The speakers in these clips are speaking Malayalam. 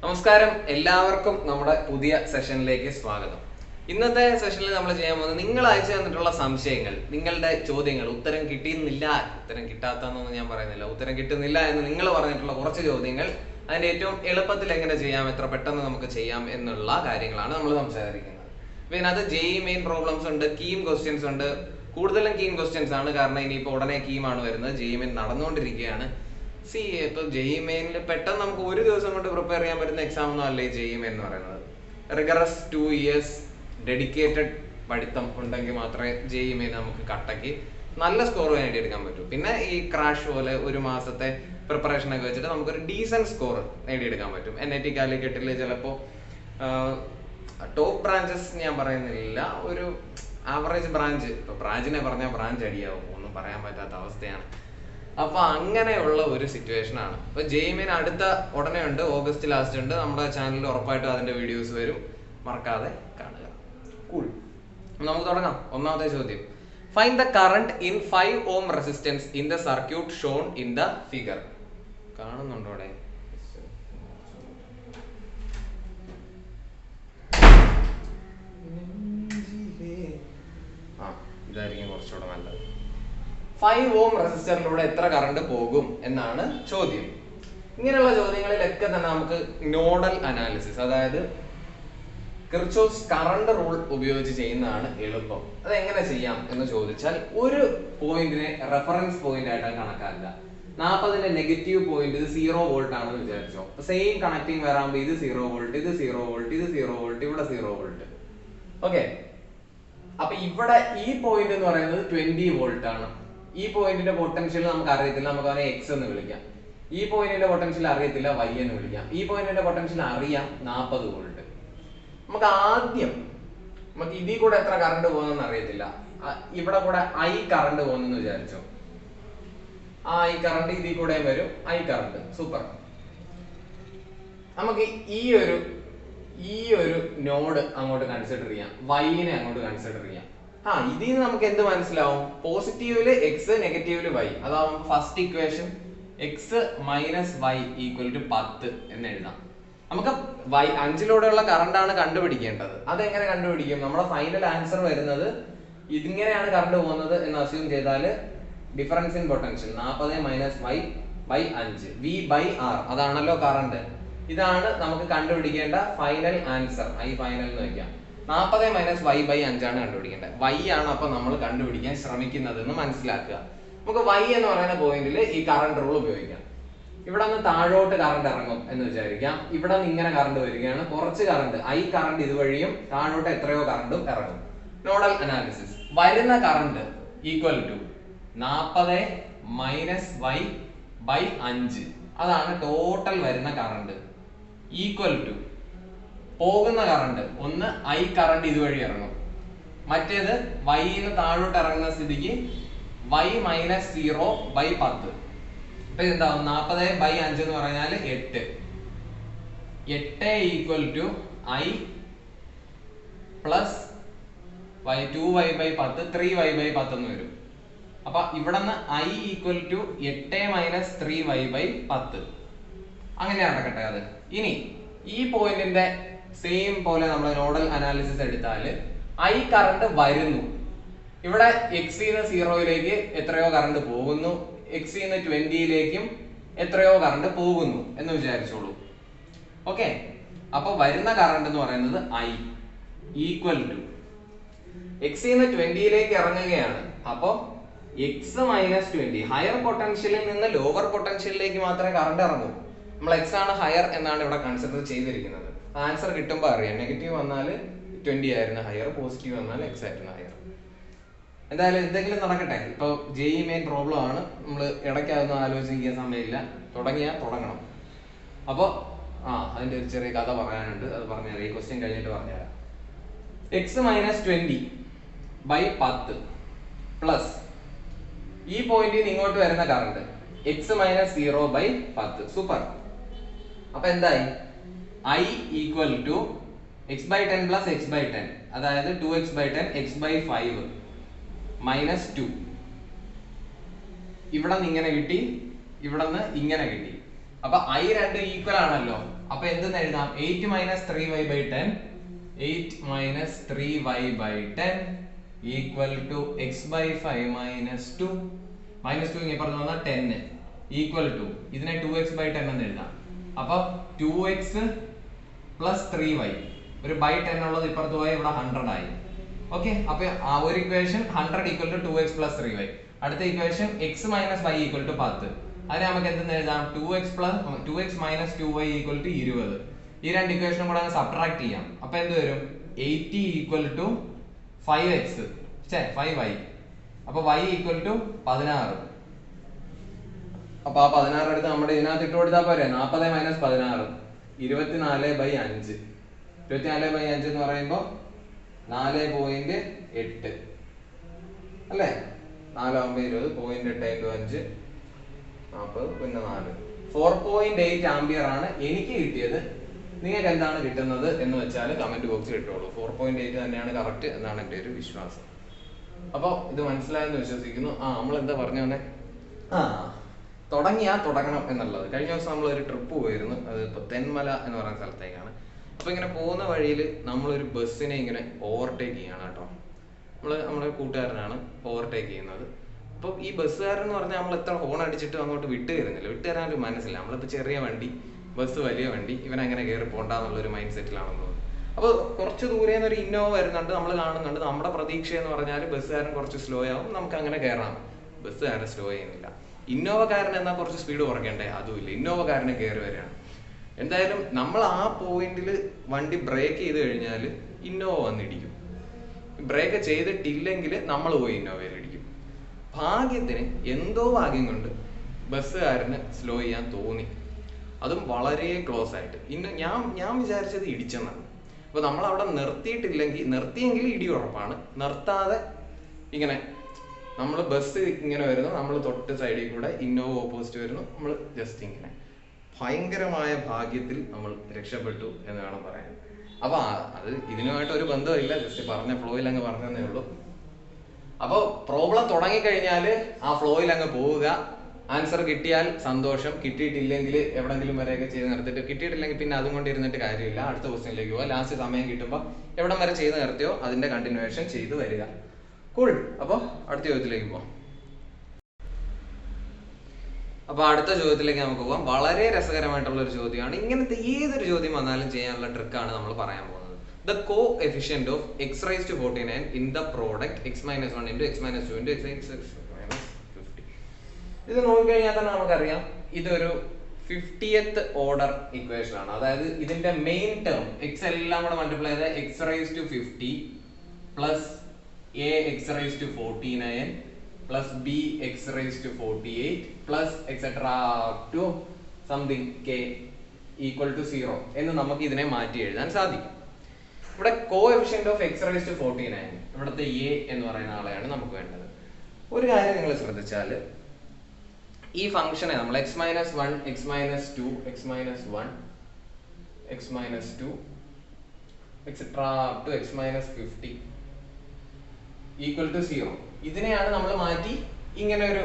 നമസ്കാരം, എല്ലാവർക്കും നമ്മുടെ പുതിയ സെഷനിലേക്ക് സ്വാഗതം. ഇന്നത്തെ സെഷനിൽ നമ്മൾ ചെയ്യാൻ പോകുന്നത് നിങ്ങൾ അയച്ചു തന്നിട്ടുള്ള സംശയങ്ങൾ, നിങ്ങളുടെ ചോദ്യങ്ങൾ, ഉത്തരം കിട്ടിയിരുന്നില്ല, ഉത്തരം കിട്ടാത്തതെന്നൊന്നും ഞാൻ പറയുന്നില്ല, ഉത്തരം കിട്ടുന്നില്ല എന്ന് നിങ്ങൾ പറഞ്ഞിട്ടുള്ള കുറച്ച് ചോദ്യങ്ങൾ, അതിന്റെ ഏറ്റവും എളുപ്പത്തിൽ എങ്ങനെ ചെയ്യാം, എത്ര പെട്ടെന്ന് നമുക്ക് ചെയ്യാം എന്നുള്ള കാര്യങ്ങളാണ് നമ്മൾ സംസാരിക്കുന്നത്. പിന്നെ അത് മെയിൻ പ്രോബ്ലംസ് ഉണ്ട്, കീം ക്വസ്റ്റ്യൻസ് ഉണ്ട്. കൂടുതലും കീം ക്വസ്റ്റ്യൻസ് ആണ്, കാരണം ഇനിയിപ്പോൾ ഉടനെ കീമാണ് വരുന്നത്. മെയിൻ നടന്നുകൊണ്ടിരിക്കുകയാണ്. ഇപ്പൊ മെയിനിൽ പെട്ടെന്ന് നമുക്ക് ഒരു ദിവസം കൊണ്ട് പ്രിപ്പയർ ചെയ്യാൻ പറ്റുന്ന എക്സാം ഒന്നും അല്ലേ മെയിൻ എന്ന് പറയുന്നത്. റിഗറസ് 2 years ഡെഡിക്കേറ്റഡ് പഠിത്തം ഉണ്ടെങ്കിൽ മാത്രമേ മെയിൻ നമുക്ക് കട്ടക്ക് നല്ല സ്കോർ നേടിയെടുക്കാൻ പറ്റൂ. പിന്നെ ഈ ക്രാഷ് പോലെ ഒരു മാസത്തെ പ്രിപ്പറേഷൻ ഒക്കെ വെച്ചിട്ട് നമുക്കൊരു ഡീസന്റ് സ്കോർ നേടിയെടുക്കാൻ പറ്റും. NIT കാലിക്കറ്റിൽ ചിലപ്പോൾ ടോപ്പ് ബ്രാഞ്ചസ് ഞാൻ പറയുന്നില്ല, ഒരു ആവറേജ് ബ്രാഞ്ച്, ഇപ്പൊ ബ്രാഞ്ചിനെ പറഞ്ഞാൽ ബ്രാഞ്ച് അടിയാവും, ഒന്നും പറയാൻ പറ്റാത്ത അവസ്ഥയാണ്. അപ്പൊ അങ്ങനെയുള്ള ഒരു സിറ്റുവേഷൻ ആണ്. അപ്പൊ മെയിൻ അടുത്ത ഉടനെ ഉണ്ട്, ഓഗസ്റ്റ് ലാസ്റ്റ് ഉണ്ട്. നമ്മുടെ ചാനലിൽ ഉറപ്പായിട്ടും അതിന്റെ വീഡിയോസ് വരും, മറക്കാതെ കാണുക. കൂൾ, നമുക്ക് തുടങ്ങാം. ഒന്നാമത്തെ ചോദ്യം, find the current in 5 ohm resistance in the circuit shown in the figure. കാണുന്നുണ്ടോ അവിടെ? ഇതായിരിക്കും കുറച്ചുകൂടെ നല്ലത്. 5 ohm റെസിസ്റ്ററിലൂടെ എത്ര കറണ്ട് പോകും എന്നാണ് ചോദ്യം. ഇങ്ങനെയുള്ള ചോദ്യങ്ങളിലൊക്കെ തന്നെ നമുക്ക് നോഡൽ അനാലിസിസ്, അതായത് കിർച്ചോഫ്സ് കറണ്ട് റൂൾ ഉപയോഗിച്ച് ചെയ്യുന്നതാണ് എളുപ്പം. അത് എങ്ങനെ ചെയ്യാം എന്ന് ചോദിച്ചാൽ, ഒരു പോയിന്റിനെ റെഫറൻസ് പോയിന്റ് ആയിട്ട് കണക്കാക്കുക. 40ന്റെ നെഗറ്റീവ് പോയിന്റ് ഇത് 0 വോൾട്ട് ആണെന്ന് വിചാരിച്ചോ. സെയിം കണക്ടിങ് വരാകുമ്പോൾ ഇത് 0 വോൾട്ട്, ഇത് 0 വോൾട്ട്, ഇത് 0 വോൾട്ട്, ഇവിടെ 0 വോൾട്ട്. ഓക്കെ, അപ്പൊ ഇവിടെ ഈ പോയിന്റ് എന്ന് പറയുന്നത് 20 വോൾട്ട് ആണ്. ഈ പോയിന്റിന്റെ പൊട്ടൻഷ്യൽ നമുക്ക് അറിയത്തില്ല, നമുക്ക് അവനെ എക്സ് എന്ന് വിളിക്കാം. ഈ പോയിന്റിന്റെ പൊട്ടൻഷ്യൽ അറിയത്തില്ല, വൈ എന്ന് വിളിക്കാം. ഈ പോയിന്റിന്റെ പൊട്ടൻഷ്യൽ അറിയാം, 40 വോൾട്ട്. നമുക്ക് ആദ്യം ഇതിൽ കൂടെ എത്ര കറണ്ട് പോകുന്നെന്ന് അറിയത്തില്ല, ഇവിടെ കൂടെ ഐ കറണ്ട് പോകുന്നെന്ന് വിചാരിച്ചോ. ആ ഐ കറണ്ട് ഇതിൽ കൂടെ വരും, ഐ കറണ്ട്. സൂപ്പർ. നമുക്ക് ഈ ഒരു നോഡ് അങ്ങോട്ട് കൺസിഡർ ചെയ്യാം, വൈനെ അങ്ങോട്ട് കൺസിഡർ ചെയ്യാം. ഇതിൽ നിന്ന് നമുക്ക് എന്ത് മനസ്സിലാവും? പോസിറ്റീവില് എക്സ്, നെഗറ്റീവില് വൈ. അതാവും first equation. X minus Y equal to 10 എന്ന് എഴുതാം. നമുക്ക് 5ലൂടെയുള്ള കറണ്ട് ആണ് കണ്ടുപിടിക്കേണ്ടത്. അതെങ്ങനെ കണ്ടുപിടിക്കും? നമ്മുടെ ഫൈനൽ ആൻസർ വരുന്നത് ഇതിങ്ങനെയാണ് കറണ്ട് പോകുന്നത് എന്ന് അസ്യൂം ചെയ്താല് difference in potential 40 minus Y by 5 V by R, അതാണല്ലോ കറണ്ട്. ഇതാണ് നമുക്ക് കണ്ടുപിടിക്കേണ്ട ഫൈനൽ ആൻസർ. ഐ ഫൈനൽ എന്ന് വെക്കാം. 40 മൈനസ് വൈ ബൈ 5 ആണ് കണ്ടുപിടിക്കേണ്ടത്. വൈ ആണ് അപ്പൊ നമ്മൾ കണ്ടുപിടിക്കാൻ ശ്രമിക്കുന്നത് എന്ന് മനസ്സിലാക്കുക. നമുക്ക് വൈ എന്ന് പറയുന്ന പോയിന്റിൽ ഈ കറണ്ട് റൂൾ ഉപയോഗിക്കാം. ഇവിടെ നിന്ന് താഴോട്ട് കറണ്ട് ഇറങ്ങും എന്ന് വിചാരിക്കാം. ഇവിടെ നിന്ന് ഇങ്ങനെ കറണ്ട് വരികയാണ്, കുറച്ച് കറണ്ട് ഐ കറണ്ട് ഇതുവഴിയും, താഴോട്ട് എത്രയോ കറണ്ടും ഇറങ്ങും. നോഡൽ അനാലിസിസ്, വരുന്ന current equal to 40 minus Y by 5, അതാണ് ടോട്ടൽ വരുന്ന കറണ്ട്. ഈക്വൽ ടു പോകുന്ന കറണ്ട്, ഒന്ന് ഐ കറണ്ട് ഇതുവഴി ഇറങ്ങും, മറ്റേത് വൈന്ന് താഴോട്ട് ഇറങ്ങുന്ന സ്ഥിതിക്ക് വൈ മൈനസ് 0 ബൈ 10. അപ്പൊ എന്താവും? 40 ബൈ 5 എന്ന് പറഞ്ഞാൽ 8. 8 equal to I plus Y 2y by 10, 3y by 10 എന്ന് വരും. അപ്പൊ ഇവിടെ നിന്ന് I equal to 8 minus 3y by 10. അങ്ങനെ നടക്കട്ടെ അത്. ഇനി ഈ പോയിന്റിന്റെ സെയിം പോലെ നമ്മൾ നോഡൽ അനാലിസിസ് എടുത്താല് ഐ കറണ്ട് വരുന്നു, ഇവിടെ എക്സിന്ന് 0യിലേക്ക് എത്രയോ കറണ്ട് പോകുന്നു, എക്സിന്ന് 20യിലേക്കും എത്രയോ കറണ്ട് പോകുന്നു എന്ന് വിചാരിച്ചോളൂ. ഓക്കെ, അപ്പൊ വരുന്ന കറണ്ട് എന്ന് പറയുന്നത് ഐ ഈക്വൽ ടു എക്സിന്ന് 20യിലേക്ക് ഇറങ്ങുകയാണ്. അപ്പൊ എക്സ് മൈനസ് 20, ഹയർ പൊട്ടൻഷ്യലിൽ നിന്ന് ലോവർ പൊട്ടൻഷ്യലിലേക്ക് മാത്രമേ കറണ്ട് ഇറങ്ങൂ. നമ്മൾ എക്സ് ആണ് ഹയർ എന്നാണ് ഇവിടെ കൺസിഡർ ചെയ്തിരിക്കുന്നത്. ആൻസർ കിട്ടുമ്പോൾ അറിയാം, നെഗറ്റീവ് വന്നാൽ 20 ആയിരുന്നു ഹയർ, പോസിറ്റീവ് വന്നാൽ എക്സ് ആയിരുന്നു ഹയർ. എന്തായാലും എന്തെങ്കിലും നടക്കട്ടെ. ഇപ്പൊ മെയിൻ പ്രോബ്ലം ആണ്, നമ്മൾ ഇടയ്ക്കാതൊന്നും ആലോചിക്കാൻ സമയമില്ല, തുടങ്ങണം. അപ്പൊ അതിന്റെ ഒരു ചെറിയ കഥ പറയാനുണ്ട്, അത് പറഞ്ഞുതരാം. ഈ ക്വസ്റ്റ്യൻ കഴിഞ്ഞിട്ട് പറഞ്ഞുതരാം. എക്സ് മൈനസ് 20 ബൈ 10 പ്ലസ് ഈ പോയിന്റിൽ നിന്ന് ഇങ്ങോട്ട് വരുന്ന current X minus 0 by 10. Super. അപ്പൊ എന്തായി? I equal to X by 10 plus X by 10, അതായത് 2x by 10 X by 5 minus 2. ഇവിടെ നിന്ന് ഇങ്ങനെ കിട്ടി, ഇവിടെ നിന്ന് ഇങ്ങനെ കിട്ടി. അപ്പൊ i രണ്ടും ഈക്വൽ ആണല്ലോ. അപ്പൊ എന്തെന്ന് എഴുതാം? 8 minus 3y by 10 8 minus 3y by 10 equal to x by 5 minus 2 minus 2 ഇങ്ങനെ പറഞ്ഞു വന്നാൽ 10 equal to ഇതിനെ 2x by 10 എന്ന് എഴുതാം. അപ്പൊ 2x plus 3y ഒരു by 10 ഉള്ളത് ഇപ്പുറത്ത് പോയി ഇവിടെ 100 ആയി. ഓക്കെ, അപ്പൊ ആ ഒരു equation 100 equal to 2x plus 3y. അടുത്ത equation x minus y equal to 10. അതിനെ നമുക്ക് എന്തെന്ന് എഴുതാം? 2x minus 2y equal to 20. ഈ രണ്ട് ഇക്വേഷനും കൂടെ അങ്ങ് സബ്ട്രാക്ട് ചെയ്യാം. അപ്പൊ എന്ത് വരും? 80 equal to 5x 5y. അപ്പൊ y equal to 16. അപ്പൊ ആ 16 എടുത്ത് നമ്മുടെ ഇതിനകത്ത് ഇട്ട് കൊടുത്താൽ പോരെ? 40 minus 16 24/5. 24/5 എന്ന് പറയുമ്പോ 4.8 അല്ലേ? 4 20 0.8 × 5 40 പിന്നെ 4 4.8 ആംപിയർ ആണ് എനിക്ക് കിട്ടിയത്. നിങ്ങൾക്ക് എന്താണ് കിട്ടുന്നത് എന്ന് വെച്ചാൽ കമന്റ് ബോക്സിൽ ഇട്ടോളൂ. 4.8 തന്നെയാണ് കറക്റ്റ് എന്നാണ് എൻ്റെ ഒരു വിശ്വാസം. അപ്പോൾ ഇത് മനസ്സിലായെന്ന് വിശ്വസിക്കുന്നു. നമ്മൾ എന്താ പറഞ്ഞു തന്നെ? തുടങ്ങണം എന്നുള്ളത്. കഴിഞ്ഞ ദിവസം നമ്മൾ ഒരു ട്രിപ്പ് പോയിരുന്നു. അത് ഇപ്പോൾ തെന്മല എന്ന് പറയുന്ന സ്ഥലത്തേക്കാണ്. അപ്പൊ ഇങ്ങനെ പോകുന്ന വഴിയിൽ നമ്മളൊരു ബസ്സിനെ ഇങ്ങനെ ഓവർടേക്ക് ചെയ്യാണ് കേട്ടോ. നമ്മുടെ കൂട്ടുകാരനാണ് ഓവർടേക്ക് ചെയ്യുന്നത്. അപ്പൊ ഈ ബസ്സുകാരൻ എന്ന് പറഞ്ഞാൽ നമ്മൾ എത്ര ഹോൺ അടിച്ചിട്ട് അങ്ങോട്ട് വിട്ടുതരാൻ ഒരു മനസ്സില്ല. നമ്മളിപ്പോ ചെറിയ വണ്ടി, ബസ് വലിയ വണ്ടി, ഇവൻ അങ്ങനെ കയറി പോണ്ടെന്നുള്ളൊരു മൈൻഡ് സെറ്റിലാണെന്ന് തോന്നുന്നു. അപ്പൊ കുറച്ച് ദൂരെ നിന്ന് ഒരു ഇന്നോവ വരുന്നുണ്ട്, നമ്മൾ കാണുന്നുണ്ട്. നമ്മുടെ പ്രതീക്ഷ എന്ന് പറഞ്ഞാൽ ബസ്സുകാരൻ കുറച്ച് സ്ലോ ആവും, നമുക്ക് അങ്ങനെ കയറാം. ബസ്സുകാരൻ സ്ലോ ചെയ്യുന്നില്ല. ഇന്നോവക്കാരൻ എന്നാൽ കുറച്ച് സ്പീഡ് കുറയ്ക്കണ്ടേ? അതുമില്ല, ഇന്നോവക്കാരനെ കയറി വരികയാണ്. എന്തായാലും നമ്മൾ ആ പോയിന്റിൽ വണ്ടി ബ്രേക്ക് ചെയ്ത് കഴിഞ്ഞാൽ ഇന്നോവ വന്നിടിക്കും. ബ്രേക്ക് ചെയ്തിട്ടില്ലെങ്കിൽ നമ്മൾ പോയി ഇന്നോവയിൽ ഇടിക്കും. ഭാഗ്യത്തിന് എന്തോ ഭാഗ്യം കൊണ്ട് ബസ്സുകാരന് സ്ലോ ചെയ്യാൻ തോന്നി, അതും വളരെ ക്ലോസ് ആയിട്ട്. ഞാൻ വിചാരിച്ചത് ഇടിച്ചെന്നാണ്. അപ്പൊ നമ്മൾ അവിടെ നിർത്തിയെങ്കിൽ ഇടി ഉറപ്പാണ്. നിർത്താതെ ഇങ്ങനെ നമ്മൾ ബസ് ഇങ്ങനെ വരുന്നു, നമ്മൾ തൊട്ട് സൈഡിൽ കൂടെ ഇന്നോവ ഓപ്പോസിറ്റ് വരുന്നു, നമ്മൾ ജസ്റ്റ് ഇങ്ങനെ ഭയങ്കരമായ ഭാഗ്യത്തിൽ നമ്മൾ രക്ഷപ്പെട്ടു എന്ന് വേണം പറയാൻ. അപ്പൊ അത് ഇതിനുമായിട്ട് ഒരു ബന്ധമില്ല, ജസ്റ്റ് പറഞ്ഞ ഫ്ലോയിൽ അങ്ങ് പറഞ്ഞതേ ഉള്ളൂ. അപ്പൊ പ്രോബ്ലം തുടങ്ങിക്കഴിഞ്ഞാല് ആ ഫ്ലോയിൽ അങ്ങ് പോവുക. ആൻസർ കിട്ടിയാൽ സന്തോഷം, കിട്ടിയിട്ടില്ലെങ്കിൽ എവിടെങ്കിലും വരെയൊക്കെ ചെയ്ത് നിർത്തിയിട്ട്, കിട്ടിയിട്ടില്ലെങ്കിൽ പിന്നെ അതും കൊണ്ട് ഇരുന്നിട്ട് കാര്യമില്ല, അടുത്ത ക്വസ്റ്റ്യനിലേക്ക് പോവുക. ലാസ്റ്റ് സമയം കിട്ടുമ്പോൾ എവിടം വരെ ചെയ്ത് നിർത്തിയോ അതിന്റെ കണ്ടിന്യൂവേഷൻ ചെയ്ത് വരിക. കൂൾ. അപ്പൊ അടുത്ത ചോദ്യത്തിലേക്ക് പോവാം. അപ്പൊ അടുത്ത ചോദ്യത്തിലേക്ക് നമുക്ക് പോകാം. വളരെ രസകരമായിട്ടുള്ള ഒരു ചോദ്യമാണ്. ഇങ്ങനത്തെ ഏതൊരു ചോദ്യം വന്നാലും ചെയ്യാനുള്ള ട്രിക്കാണ് നമ്മൾ പറയാൻ പോകുന്നത്. The coefficient of x raised to 49 in the product x minus 1 into x minus 2 into x minus 50. ഇത് നോക്കിക്കഴിഞ്ഞാൽ തന്നെ നമുക്കറിയാം ഇതൊരു 50th ഓർഡർ ഇക്വേഷൻ ആണ്. അതായത് ഇതിന്റെ മെയിൻ ടേം x എല്ലാം കൂടെ മൾട്ടിപ്ലൈ ചെയ്താൽ x raised to 50 plus a x raised to 49 plus b x raised to 48 plus etc to something k equal to 0 എന്ന് നമുക്ക് ഇതിനെ മാറ്റി എഴുതാൻ സാധിക്കും. ഇവിടെ coefficient of x raised to 49, ഇവിടുത്തെ a എന്ന് പറയുന്ന ആളെയാണ് നമുക്ക് വേണ്ടത്. ഒരു കാര്യം നിങ്ങൾ ശ്രദ്ധിച്ചാൽ ഈ ഫംഗ്ഷനെ നമ്മൾ x minus 1 x minus 2 x minus 1 x minus 2 etc to x minus 50 equal to 0 ഇതിനെയാണ് നമ്മൾ മാറ്റി ഇങ്ങനെ ഒരു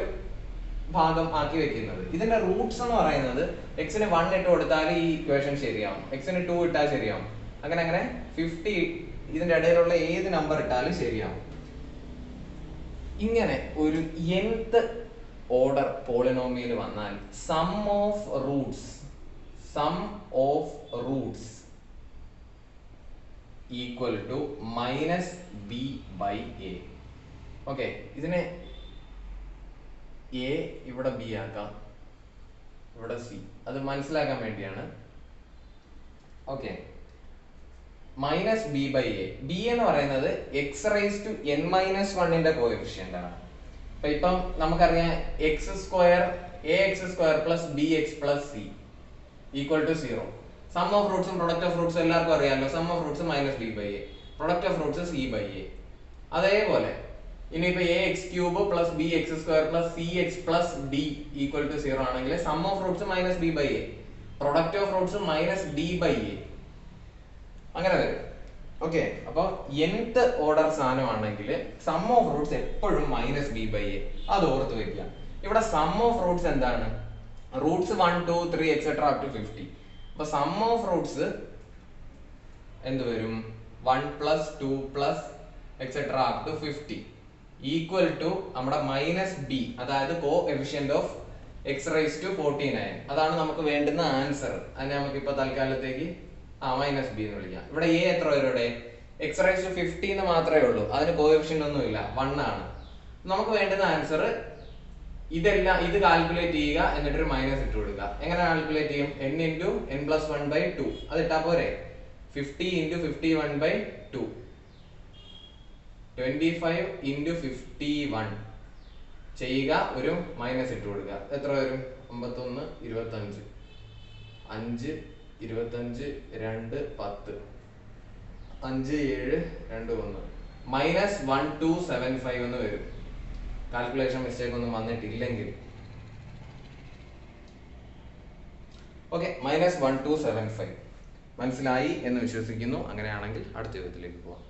ഭാഗം ആക്കി വെക്കുന്നത്. ഇതിന്റെ റൂട്ട്സ് എന്ന് പറയുന്നത് എക്സിന് 1 ഇട്ട് കൊടുത്താൽ ഈ ഇക്വേഷൻ ശരിയാവും, എക്സിന് 2 ഇട്ടാൽ ശരിയാവും, അങ്ങനെ 50 ഇതിന്റെ ഇടയിലുള്ള ഏത് നമ്പർ ഇട്ടാലും ശരിയാവും. ഇങ്ങനെ ഒരു nth ഓർഡർ പോളിനോമിയൽ വന്നാൽ sum of roots equal to -b/a. Okay, ഇതിനെ a ഇവിടെ b ആക്കാം, ഇവിടെ c. അത് മനസ്സിലാക്കാൻ വേണ്ടിയാണ്. Okay, -b/a. b എന്ന് പറയുന്നത് x raised to n minus 1 coefficient ആണ്. അപ്പൊ ഇപ്പം നമുക്കറിയാം ax square plus bx plus c equal to 0. Sum of റൂട്ട്സും പ്രൊഡക്റ്റ് ഓഫ് റൂട്ട്സും എല്ലാവർക്കും അറിയാമല്ലോ. Sum of roots -b/a, product of roots c/a. അതേപോലെ ഇനിയിപ്പോ ax cube plus bx square plus cx plus d equal to 0 ആണെങ്കിൽ sum of roots -b/a, product of roots -d/a, അങ്ങനെ വരും. ഓക്കെ, അപ്പൊ nth ഓർഡർ സാധനമാണെങ്കിൽ സം ഓഫ് റൂട്ട്സ് എപ്പോഴും -b/a, അത് ഓർത്ത് വെക്കുക. ഇവിടെ സം ഓഫ് റൂട്ട്സ് എന്താണ്? Roots 1 2 3 et cetera up to 50. അപ്പൊ സം ഓഫ് റൂട്ട്സ് എന്ത് വരും? 1 plus 2 plus etcetera up to 50 equal to നമ്മുടെ മൈനസ് ബി, അതായത് coefficient of X raise to 49. അതാണ് നമുക്ക് വേണ്ടുന്ന ആൻസർ. അതിനെ നമുക്ക് ഇപ്പൊ തൽക്കാലത്തേക്ക് മൈനസ് ബി എന്ന് വിളിക്കാം. ഇവിടെ എ എത്ര വരും? ഇവിടെ എക്സ് റൈസ് ടു 50 എന്ന് മാത്രമേ ഉള്ളൂ, അതിന് കോഎഫിഷ്യന്റ് ഒന്നും ഇല്ല, 1 ആണ്. നമുക്ക് വേണ്ടുന്ന ആൻസർ ഇതെല്ലാം ഇത് കാൽക്കുലേറ്റ് ചെയ്യുക, എന്നിട്ടൊരു മൈനസ് ഇട്ട് കൊടുക്കുക. എങ്ങനെ കാൽക്കുലേറ്റ് ചെയ്യും? n ഇൻറ്റു n പ്ലസ് 1/2 അത് ഇട്ടാ പോരെ. 50 ഇൻറ്റു 51/2 25 ഇൻറ്റു 51 ചെയ്യുക, ഒരു മൈനസ് ഇട്ട് കൊടുക്കുക. എത്ര വരും? 51 25 5 25 2 10 5 7 2 1 മൈനസ് 1275 എന്ന് വരും. കാൽക്കുലേഷൻ മിസ്റ്റേക്ക് ഒന്നും വന്നിട്ടില്ലെങ്കിൽ. ഓക്കെ, മൈനസ് 1275 മനസ്സിലായി എന്ന് വിശ്വസിക്കുന്നു. അങ്ങനെയാണെങ്കിൽ അടുത്ത ചോദ്യത്തിലേക്ക് പോവാം.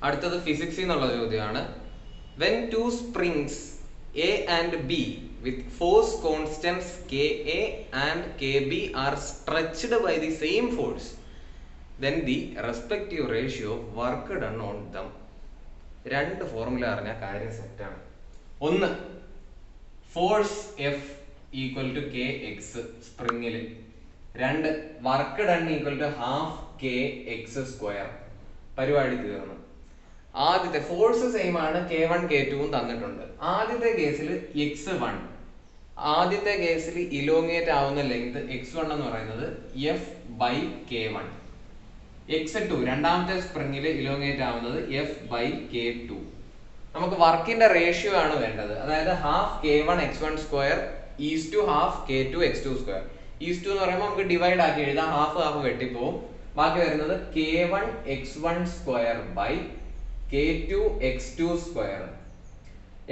അടുത്തത് ഫിസിക്സിൽ നിന്നുള്ള ചോദ്യമാണ്. When two springs A and B with force constants Ka and Kb are stretched by the same force, then the respective ratio of work done on them. രണ്ട് ഫോർമുല അറിഞ്ഞാൽ കാര്യം സെറ്റാണ്. ഒന്ന്, force F equal to K X സ്പ്രിങ്ങിൽ. രണ്ട്, work done equal to half K X square. പരിപാടി തീർന്നു. ആദ്യത്തെ ഫോഴ്സ് സെയിം ആണ്, K1 K2 തന്നിട്ടുണ്ട്. ആദ്യത്തെ കേസിൽ x1, ആദ്യത്തെ കേസിൽ ഇലോങ്ങേറ്റ് ആവുന്ന ലെങ്ത് x1 എന്ന് പറയുന്നത് F/K1. x2 രണ്ടാമത്തെ സ്പ്രിങ്ങിൽ ഇലോങ്ങേറ്റ് ആവുന്നത് F/K2. നമുക്ക് വർക്കിന്റെ റേഷ്യോ ആണ് വേണ്ടത്, അതായത് half K1 x1 square is to half K2 x2 square. Is to എന്ന് പറയുമ്പോൾ നമുക്ക് ഡിവൈഡ് ആക്കി എഴുതാം, ഹാഫ് ഹാഫ് വെട്ടിപ്പോവും. ബാക്കി വരുന്നത് K1 x1 square by K2 x2 square.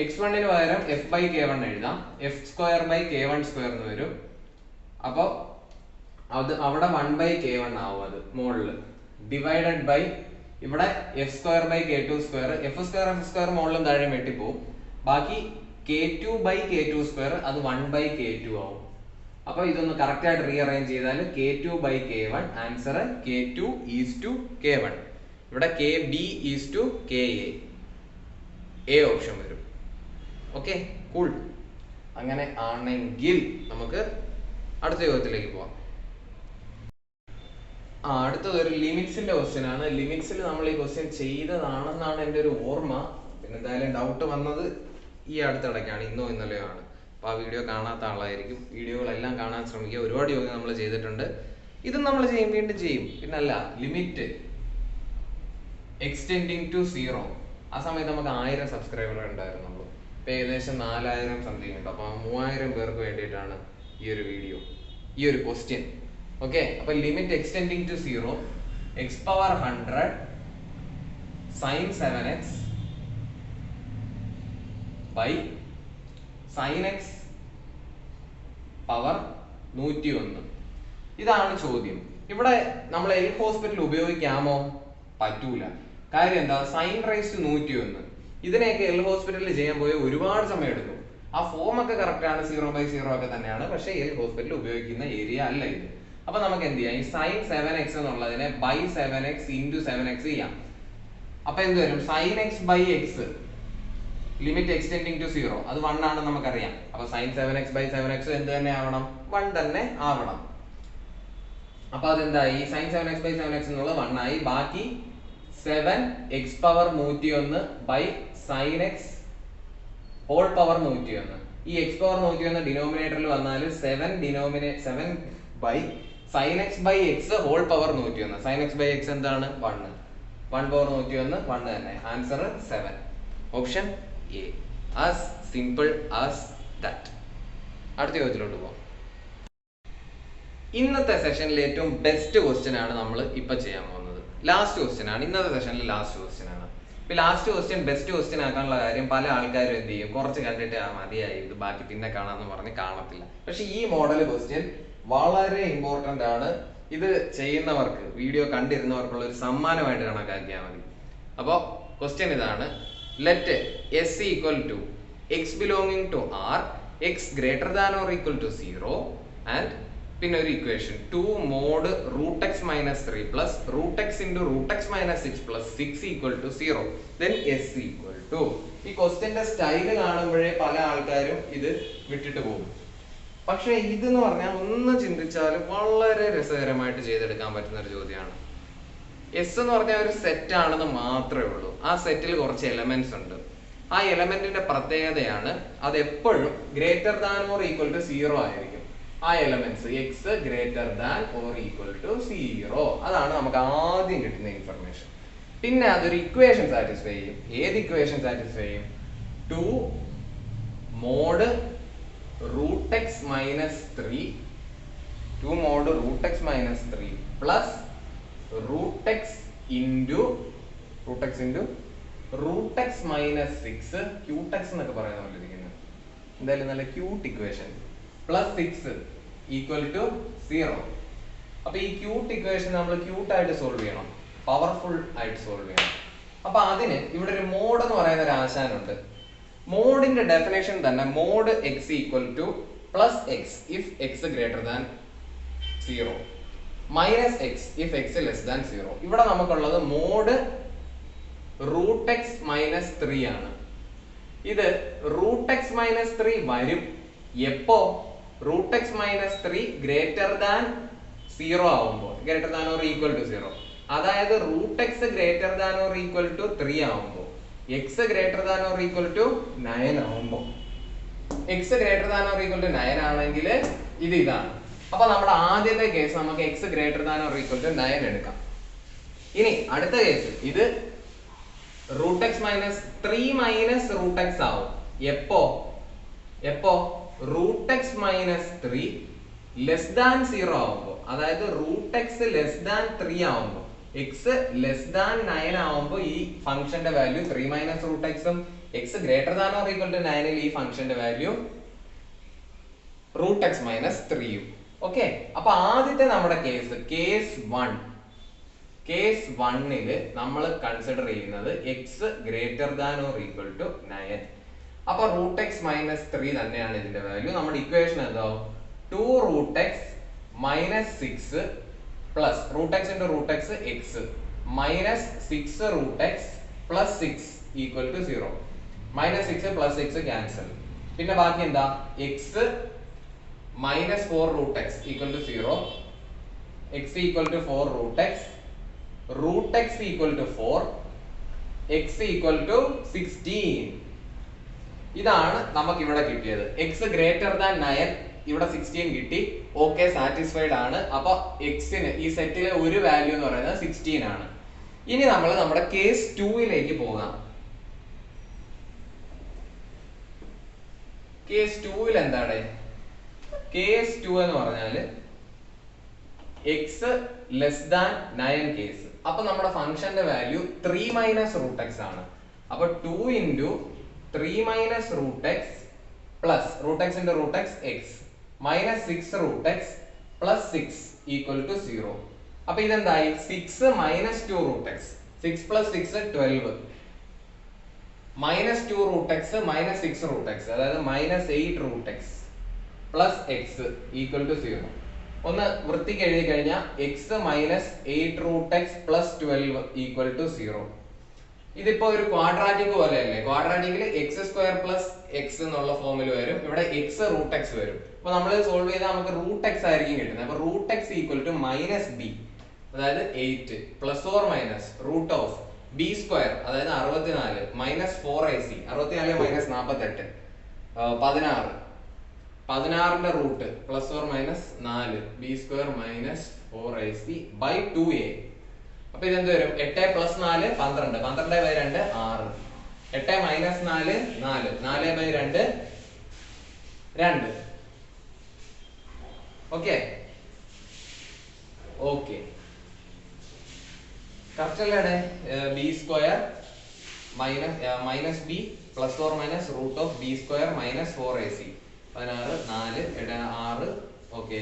x1 ന് പകരം F/K1 എഴുതാം, F square by K1 square എന്ന് വരും. അപ്പൊ അത് അവിടെ 1/K1 ആവും, അത് മുകളില് ഡിവൈഡഡ് ബൈ ഇവിടെ F square by K2 square. F square മുകളിലും താഴെ വെട്ടിപ്പോവും. ബാക്കി K2 ബൈ K2 സ്ക്വയർ, അത് 1/K2 ആവും. അപ്പൊ ഇതൊന്ന് കറക്റ്റ് ആയിട്ട് റീഅറേഞ്ച് ചെയ്താൽ K2 by K1, answer K2 is to K1. ഇവിടെ KB is to KA, A option വരും. Okay, cool. അങ്ങനെ ആണെങ്കിൽ നമുക്ക് അടുത്ത ചോദ്യത്തിലേക്ക് പോവാം. അടുത്തത് ഒരു ലിമിറ്റ്സിന്റെ ക്വസ്റ്റ്യൻ ആണ്. ലിമിറ്റ്സിൽ നമ്മൾ ഈ ക്വസ്റ്റ്യൻ ചെയ്തതാണെന്നാണ് എൻ്റെ ഒരു ഓർമ്മ. പിന്നെ എന്തായാലും ഡൗട്ട് വന്നത് ഈ അടുത്തിടയ്ക്കാണ്, ഇന്നോ ഇന്നലെയോ ആണ്. അപ്പൊ ആ വീഡിയോ കാണാത്ത ആളായിരിക്കും. വീഡിയോകളെല്ലാം കാണാൻ ശ്രമിക്കുക. ഒരുപാട് ചോദ്യം നമ്മൾ ചെയ്തിട്ടുണ്ട്. ഇതും നമ്മൾ ചെയ്യും, വീണ്ടും ചെയ്യും. പിന്നല്ല, ലിമിറ്റ് എക്സ്റ്റെൻഡിങ് ടു 0. ആ സമയത്ത് നമുക്ക് 1000 സബ്സ്ക്രൈബർ ഉണ്ടായിരുന്നുള്ളൂ. ഇപ്പൊ ഏകദേശം 4000 സംതിങ് ഉണ്ട്. അപ്പൊ 3000 പേർക്ക് വേണ്ടിയിട്ടാണ് ഈ ഒരു വീഡിയോ, ഈ ഒരു ക്വസ്റ്റ്യൻ. ഓക്കെ, അപ്പൊ limit x tending to 0 x⁻100 sin 7x by sin x power 101. ഇതാണ് ചോദ്യം. ഇവിടെ നമ്മൾ എൽ ഹോസ്പിറ്റൽ ഉപയോഗിക്കാമോ? പറ്റൂല. കാര്യം എന്താ? Sine raise to 101. ഇതിനെയൊക്കെ എൽ ഹോസ്പിറ്റലിൽ ചെയ്യാൻ പോയ ഒരുപാട് സമയം എടുക്കും. ആ ഫോം ഒക്കെ കറക്റ്റ് ആണ്, 0/0 ഒക്കെ തന്നെയാണ്. പക്ഷേ എൽ ഹോസ്പിറ്റലിൽ ഉപയോഗിക്കുന്ന ഏരിയ അല്ല ഇത്. അപ്പൊ നമുക്ക് എന്ത് ചെയ്യാം? ഈ sin 7x എന്നുള്ളതിനെ by 7x into 7x ചെയ്യാം. അപ്പൊ എന്ത് വരും? sin x by x limit x tending to 0, അത് 1 ആണെന്ന് നമുക്കറിയാം. അപ്പൊ sin 7x by 7x എന്ത് തന്നെ ആവണം? 1 തന്നെ ആവണം. അപ്പൊ അതെന്തായി? sin 7x by 7x എന്നുള്ളത് 1 ആയി. ബാക്കി 7x⁻101 by sin x whole power 101. ഈ x⁻101 ഡിനോമിനേറ്ററിൽ വന്നാൽ 7 by sin x by x whole power 101. sin x by x എന്താണ്? 1. 1/101 1 തന്നെ. Answer 7. Option A. As simple as that. അടുത്ത ചോദ്യത്തിലോട്ട് പോകാം. ഇന്നത്തെ സെഷനിൽ ഏറ്റവും ബെസ്റ്റ് ക്വസ്റ്റ്യൻ ആണ് നമ്മൾ ഇപ്പൊ ചെയ്യാൻ പോകുന്നത്. ലാസ്റ്റ് ക്വസ്റ്റ്യൻ ആണ് ഇന്നത്തെ സെഷനിൽ. ലാസ്റ്റ് ക്വസ്റ്റ്യൻ ആണ്. ഇപ്പൊ ലാസ്റ്റ് ക്വസ്റ്റ്യൻ ബെസ്റ്റ് ക്വസ്റ്റ്യൻ ആക്കാനുള്ള കാര്യം, പല ആൾക്കാരും എന്ത് ചെയ്യും? കുറച്ച് കണ്ടിട്ട് മതിയായി, ഇത് ബാക്കി പിന്നെ കാണാമെന്ന് പറഞ്ഞ് കാണത്തില്ല. പക്ഷെ ഈ മോഡൽ ക്വസ്റ്റ്യൻ വളരെ ഇമ്പോർട്ടന്റ് ആണ്. ഇത് ചെയ്യുന്നവർക്ക്, വീഡിയോ കണ്ടിരുന്നവർക്കുള്ള ഒരു സമ്മാനമായിട്ട് കണക്കാക്കിയാൽ മതി. അപ്പോ ക്വസ്റ്റ്യൻ ഇതാണ്. Let S equal to x belonging to R x greater than or equal to 0 and പിന്നെ ഒരു equation 2 mod root x minus 3 plus root x into root x minus 6 plus 6 equal to 0 then s equal to ഈ ക്വസ്റ്റ്യന്റെ സ്റ്റൈല് കാണുമ്പോഴേ പല ആൾക്കാരും ഇത് വിട്ടിട്ട് പോകും. പക്ഷെ ഇതെന്ന് പറഞ്ഞാൽ ഒന്ന് ചിന്തിച്ചാൽ വളരെ രസകരമായിട്ട് ചെയ്തെടുക്കാൻ പറ്റുന്ന ഒരു ചോദ്യമാണ്. എസ് എന്ന് പറഞ്ഞാൽ ഒരു സെറ്റ് ആണെന്ന് മാത്രമേ ഉള്ളൂ. ആ സെറ്റിൽ കുറച്ച് എലമെന്റ്സ് ഉണ്ട്. ആ എലമെന്റിന്റെ പ്രത്യേകതയാണ് അത് എപ്പോഴും greater than or equal to 0 ആയിരിക്കും. ആ elements X greater than or equal to 0. അതാണ് നമുക്ക് ആദ്യം കിട്ടുന്ന ഇൻഫർമേഷൻ. പിന്നെ അതൊരു ഇക്വേഷൻ സാറ്റിസ്ഫൈ ചെയ്യും. ഏത് ഇക്വേഷൻ സാറ്റിസ്ഫൈ ചെയ്യും? 2 mod root x minus 3 2 mod root x minus 3 plus root x into root x minus 6 cute x എന്നൊക്കെ പറയുന്ന പോലെ ഇരിക്കുന്നത്. എന്തായാലും നല്ല cute equation plus 6 equal to 0. അപ്പൊ ഈ ക്യൂട്ട് ഇക്വേഷൻ നമ്മൾ ക്യൂട്ട് ആയിട്ട് സോൾവ് ചെയ്യണം, പവർഫുൾ ആയിട്ട് സോൾവ് ചെയ്യണം. അപ്പൊ അതിന് ഇവിടെ ഒരു മോഡ് എന്ന് പറയുന്ന ഒരു ആശാനുണ്ട്. മോഡിന്റെ ഡെഫിനേഷൻ തന്നെ mod X equal to plus X if X greater than 0 minus X if X less than 0. ഇവിടെ നമുക്കുള്ളത് മോഡ് റൂട്ട് എക്സ് മൈനസ് 3 ആണ്. ഇത് റൂട്ട് എക്സ് മൈനസ് 3 വരും എപ്പോ? Root X minus 3 greater than 0 ആവുമ്പോൾ, greater than or equal to 0. അതായത് root X greater than or equal to 3 ആവുമ്പോൾ, X greater than or equal to 9 ആവുമ്പോൾ. X greater than or equal to 9 ആണെങ്കിൽ ഇത് ഇതാണ്. അപ്പൊ നമ്മുടെ ആദ്യത്തെ കേസ് നമുക്ക് X greater than or equal to 9 എടുക്കാം. ഇനി അടുത്ത കേസ് ഇത് root X minus 3 minus root X ആവും എപ്പോ root X minus 3 less than 0 ആവുമ്പോൾ, അതായത് റൂട്ട് എക്സ് ലെസ് ദാൻ 3 ആവുമ്പോൾ, എക്സ് ലെസ് ദാൻ 9 ആവുമ്പോൾ ഈ ഫംഗ്ഷന്റെ വാല്യൂ 3 മൈനസ് റൂട്ട് എക്സും X greater than or equal to 9 ഈ ഫംഗ്ഷന്റെ വാല്യൂ റൂട്ട് എക്സ് മൈനസ് 3യും. ഓക്കെ, അപ്പൊ ആദ്യത്തെ നമ്മുടെ കേസ് 1 നമ്മൾ കൺസിഡർ ചെയ്യുന്നത് X greater than or equal to 9. അപ്പൊ റൂട്ട് എക്സ് മൈനസ് 3 തന്നെയാണ് ഇതിന്റെ വാല്യൂ. നമ്മുടെ ഇക്വേഷൻ എന്തോ 2 root X minus 6 plus root X into root X X minus 6 root X plus 6 equal to 0. Minus 6 plus 6 cancel. പിന്നെ ബാക്കി എന്താ? X minus 4 root X equal to 0, X equal to 4 root X, root X equal to 4, X equal to 16. ഇതാണ് നമുക്ക് ഇവിടെ കിട്ടിയത്. എക്സ് ഗ്രേറ്റർ ദാൻ 9, ഇവിടെ 16 കിട്ടി. ഓക്കെ, സാറ്റിസ്ഫൈഡ് ആണ്. അപ്പൊ എക്സിന് ഈ സെറ്റിലെ ഒരു വാല്യൂ എന്ന് പറയുന്നത് 16 ആണ്. ഇനി നമ്മൾ നമ്മുടെ കേസ് 2ലേക്ക് പോകാം. കേസ് 2 എന്താണ്? കേസ് 2 എന്ന് പറഞ്ഞാല് എക്സ് ലെസ് ദാൻ 9 കേസ്. അപ്പൊ നമ്മുടെ ഫംഗ്ഷന്റെ വാല്യൂ 3 മൈനസ് റൂട്ട് എക്സ് ആണ്. അപ്പൊ 2 into 3 minus root X plus root X into root X X minus 6 root X plus 6 equal to 0. അപ്പൊ ഇതെന്തായി? 6 minus 2 root X, 6 plus 6 12, minus 2 root X minus 6 root X, അതായത് minus 8 root X plus X equal to 0. ഒന്ന് വൃത്തിക്ക് എഴുതി കഴിഞ്ഞാൽ X minus 8 root X plus 12 equal to 0. ഇതിപ്പോ ഒരു ക്വാഡ്രാറ്റിക് പോലെയല്ലേ? ക്വാഡ്രാറ്റിക്കിൽ എക്സ് സ്ക്വയർ പ്ലസ് എക്സ് എന്നുള്ള ഫോമിൽ വരും. ഇവിടെ എക്സ് റൂട്ട് എക്സ് വരും. അപ്പൊ നമ്മൾ സോൾവ് ചെയ്താൽ നമുക്ക് റൂട്ട് എക്സ് ആയിരിക്കും കിട്ടുന്നത്. അപ്പൊ root X equal to minus B, അതായത് 8 plus or minus root of B square, അതായത് 64 മൈനസ് 4ac, 64 മൈനസ് 48 16, 16ന്റെ root plus or minus 4 B square minus 4ac by 2a. അപ്പൊ ഇതെന്ത് വരും? 8 plus 4 12, 12 by 2 6, 8 minus 4 4, 4 by 2 2. Okay okay, correct അല്ലേ? B square minus B plus or minus root of B square minus 4ac 16 4 6. Okay,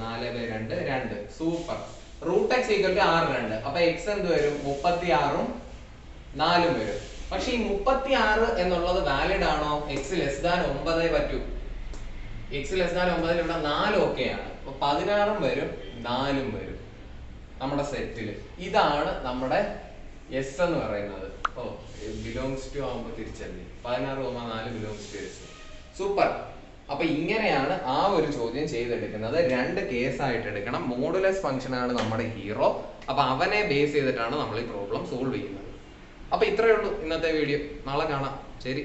4 by 2 2. Super. Root X equal to 6 2. അപ്പൊ എക്സ് എന്ത് വരും? 36ഉം 4ഉം വരും. പക്ഷെ ഈ 36 എന്നുള്ളത് വാലിഡ് ആണോ? എക്സ് ലെസ് ദാൻ 9 പറ്റൂ. എക്സ് ലെസ് ദാൻ 9 ഇവിടെ 4 ഓക്കെയാണ്. അപ്പൊ 16 വരും 4 വരും നമ്മുടെ സെറ്റില്. ഇതാണ് നമ്മുടെ എസ് എന്ന് പറയുന്നത്. ഓ ബിലോങ്സ് ടു ആവുമ്പോ തിരിച്ചല്ലേ 16,4 ബിലോങ്സ് ടു എസ്. സൂപ്പർ. അപ്പൊ ഇങ്ങനെയാണ് ആ ഒരു ചോദ്യം ചെയ്തെടുക്കുന്നത്. 2 കേസായിട്ട് എടുക്കണം. മോഡുലസ് ഫംഗ്ഷൻ ആണ് നമ്മുടെ ഹീറോ. അപ്പൊ അവനെ ബേസ് ചെയ്തിട്ടാണ് നമ്മൾ ഈ പ്രോബ്ലം സോൾവ് ചെയ്യുന്നത്. അപ്പൊ ഇത്രയേ ഉള്ളൂ ഇന്നത്തെ വീഡിയോ. നാളെ കാണാം. ശരി.